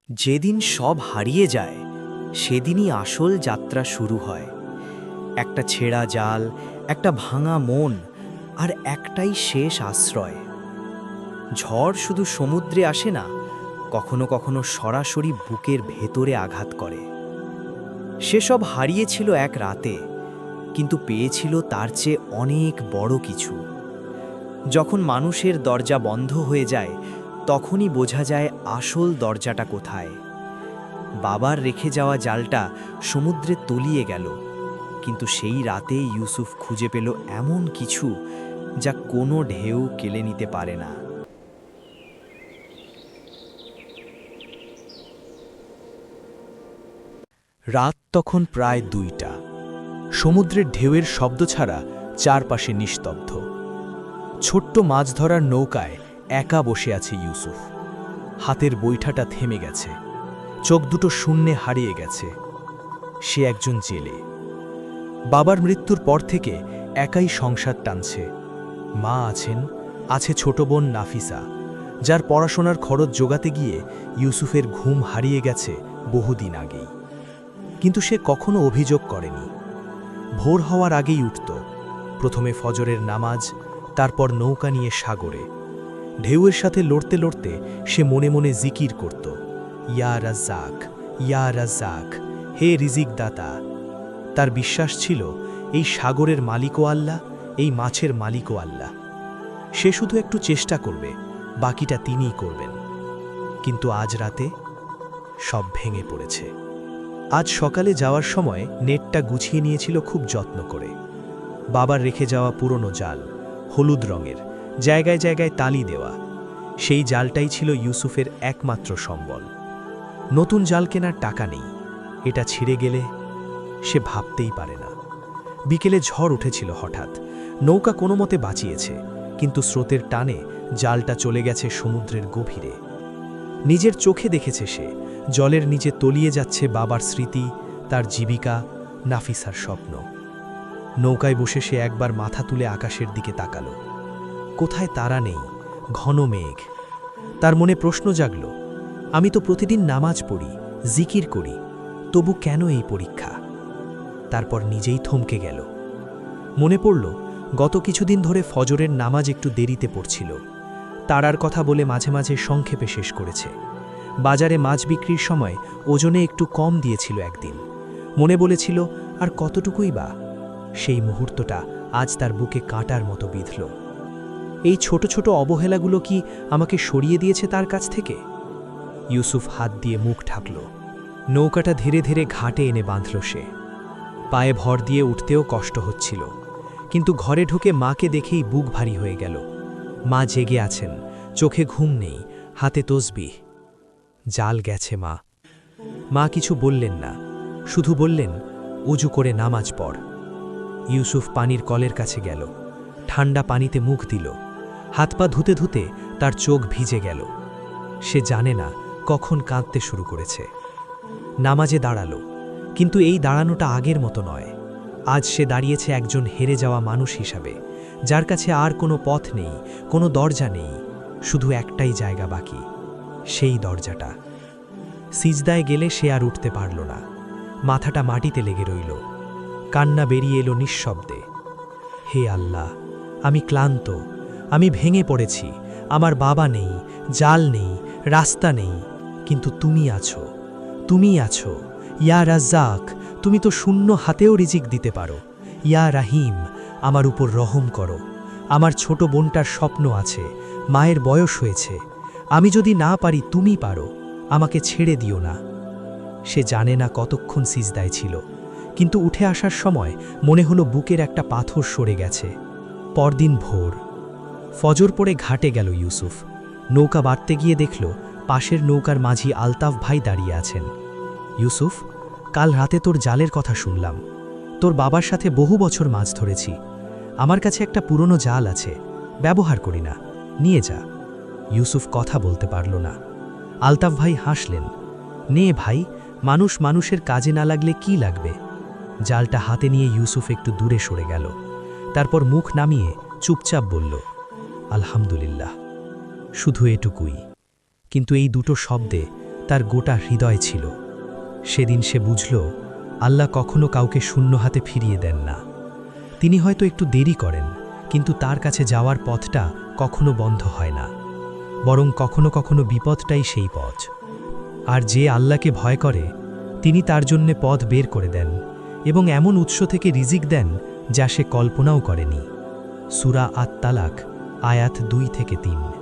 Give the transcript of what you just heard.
যেদিন সব হারিয়ে যায় সেদিনই আসল যাত্রা শুরু হয়। একটা ছেঁড়া জাল, একটা ভাঙা মন, আর একটাই শেষ আশ্রয়। ঝড় শুধু সমুদ্রে আসে না, কখনো কখনো সরাসরি বুকের ভেতরে আঘাত করে। সেসব হারিয়েছিল এক রাতে, কিন্তু পেয়েছিল তার চেয়ে অনেক বড় কিছু। যখন মানুষের দরজা বন্ধ হয়ে যায়, তখনই বোঝা যায় আসল দরজাটা কোথায়। বাবার রেখে যাওয়া জালটা সমুদ্রে তলিয়ে গেল, কিন্তু সেই রাতে ইউসুফ খুঁজে পেল এমন কিছু যা কোনো ঢেউ কেড়ে নিতে পারে না। রাত তখন প্রায় 2টা। সমুদ্রের ঢেউয়ের শব্দ ছাড়া চারপাশে নিস্তব্ধ। ছোট্ট মাছ ধরার নৌকায় একা বসে আছে ইউসুফ। হাতের বৈঠাটা থেমে গেছে, চোখ দুটো শূন্যে হারিয়ে গেছে। সে একজন জেলে। বাবার মৃত্যুর পর থেকে একাই সংসার টানছে। মা আছেন, আছে ছোট বোন নাফিসা, যার পড়াশোনার খরচ জোগাতে গিয়ে ইউসুফের ঘুম হারিয়ে গেছে বহুদিন আগেই। কিন্তু সে কখনো অভিযোগ করেনি। ভোর হওয়ার আগেই উঠত, প্রথমে ফজরের নামাজ, তারপর নৌকা নিয়ে সাগরে। ঢেউয়ের সাথে লড়তে লড়তে সে মনে মনে জিকির করত, ইয়া রাজ্জাক, ইয়া রাজ্জাক, হে রিজিক দাতা। তার বিশ্বাস ছিল এই সাগরের মালিকও আল্লাহ, এই মাছের মালিকও আল্লাহ। সে শুধু একটু চেষ্টা করবে, বাকিটা তিনিই করবেন। কিন্তু আজ রাতে সব ভেঙে পড়েছে। আজ সকালে যাওয়ার সময় নেটটা গুছিয়ে নিয়েছিল খুব যত্ন করে। বাবার রেখে যাওয়া পুরনো জাল, হলুদ রঙের, জায়গায় জায়গায় তালি দেওয়া। সেই জালটাই ছিল ইউসুফের একমাত্র সম্বল। নতুন জাল কেনার টাকা নেই। এটা ছিঁড়ে গেলে সে ভাবতেই পারে না। বিকেলে ঝড় উঠেছিল হঠাৎ। নৌকা কোনো মতে বাঁচিয়েছে, কিন্তু স্রোতের টানে জালটা চলে গেছে সমুদ্রের গভীরে। নিজের চোখে দেখেছে সে, জলের নিচে তলিয়ে যাচ্ছে বাবার স্মৃতি, তার জীবিকা, নাফিসার স্বপ্ন। নৌকায় বসে সে একবার মাথা তুলে আকাশের দিকে তাকালো। কোথায় তারা নেই, ঘন মেঘ। তার মনে প্রশ্ন জাগল, আমি তো প্রতিদিন নামাজ পড়ি, জিকির করি, তবু কেন এই পরীক্ষা? তারপর নিজেই থমকে গেল। মনে পড়ল গত কিছুদিন ধরে ফজরের নামাজ একটু দেরিতে পড়ছিল। তারার কথা বলে মাঝে মাঝে সংক্ষেপে শেষ করেছে। বাজারে মাছ বিক্রির সময় ওজনে একটু কম দিয়েছিল একদিন। মনে বলেছিল, আর কতটুকুই বা। সেই মুহূর্তটা আজ তার বুকে কাঁটার মতো বিঁধল। এই ছোট ছোট অবহেলাগুলো কি আমাকে সরিয়ে দিয়েছে তার কাছ থেকে? ইউসুফ হাত দিয়ে মুখ ঢাকল। নৌকাটা ধীরে ধীরে ঘাটে এনে বাঁধল সে। পায়ে ভর দিয়ে উঠতেও কষ্ট হচ্ছিল, কিন্তু ঘরে ঢুকে মাকে দেখেই বুক ভারী হয়ে গেল। মা জেগে আছেন, চোখে ঘুম নেই, হাতে তসবিহ। জাল গেছে মা। মা কিছু বললেন না, শুধু বললেন, উজু করে নামাজ পড়। ইউসুফ পানির কলের কাছে গেল, ঠান্ডা পানিতে মুখ দিল। হাত পা ধুতে ধুতে তার চোখ ভিজে গেল। সে জানে না কখন কাঁদতে শুরু করেছে। নামাজে দাঁড়ালো, কিন্তু এই দাঁড়ানোটা আগের মতো নয়। আজ সে দাঁড়িয়েছে একজন হেরে যাওয়া মানুষ হিসাবে, যার কাছে আর কোনো পথ নেই, কোনো দরজা নেই, শুধু একটাই জায়গা বাকি, সেই দরজাটা। সিজদায় গেলে সে আর উঠতে পারল না। মাথাটা মাটিতে লেগে রইল। কান্না বেরিয়ে এলো নিঃশব্দে। হে আল্লাহ, আমি ক্লান্ত, আমি ভেঙে পড়েছি। আমার বাবা নেই, জাল নেই, রাস্তা নেই, কিন্তু তুমি আছো, তুমি আছো। ইয়া রাজ্জাক, তুমি তো শূন্য হাতেও রিজিক দিতে পারো। ইয়া রাহিম, আমার উপর রহম করো। আমার ছোট বোনটার স্বপ্ন আছে, মায়ের বয়স হয়েছে। আমি যদি না পারি, তুমি পারো, আমাকে ছেড়ে দিও না। সে জানে না কতক্ষণ সিজদায় ছিল, কিন্তু উঠে আসার সময় মনে হলো বুকের একটা পাথর সরে গেছে। পরদিন ভোর, ফজর পড়ে ঘাটে গেল ইউসুফ। নৌকা বাড়তে গিয়ে দেখল পাশের নৌকার মাঝি আলতাফ ভাই দাঁড়িয়ে আছেন। ইউসুফ, কাল রাতে তোর জালের কথা শুনলাম। তোর বাবার সাথে বহু বছর মাছ ধরেছি। আমার কাছে একটা পুরনো জাল আছে, ব্যবহার করি না, নিয়ে যা। ইউসুফ কথা বলতে পারল না। আলতাফ ভাই হাসলেন, নে ভাই, মানুষ মানুষের কাজে না লাগলে কি লাগবে? জালটা হাতে নিয়ে ইউসুফ একটু দূরে সরে গেল। তারপর মুখ নামিয়ে চুপচাপ বলল, আলহামদুলিল্লাহ। শুধু এটুকুই। কিন্তু এই দুটো শব্দে তার গোটা হৃদয় ছিল। সেদিন সে বুঝল, আল্লাহ কখনো কাউকে শূন্য হাতে ফিরিয়ে দেন না। তিনি হয়তো একটু দেরি করেন, কিন্তু তার কাছে যাওয়ার পথটা কখনো বন্ধ হয় না, বরং কখনো কখনো বিপদটাই সেই পথ। আর যে আল্লাহকে ভয় করে, তিনি তার জন্যে পথ বের করে দেন এবং এমন উৎস থেকে রিজিক দেন যা সে কল্পনাও করেনি। সূরা আত-তালাক, আয়াত 2 থেকে 3।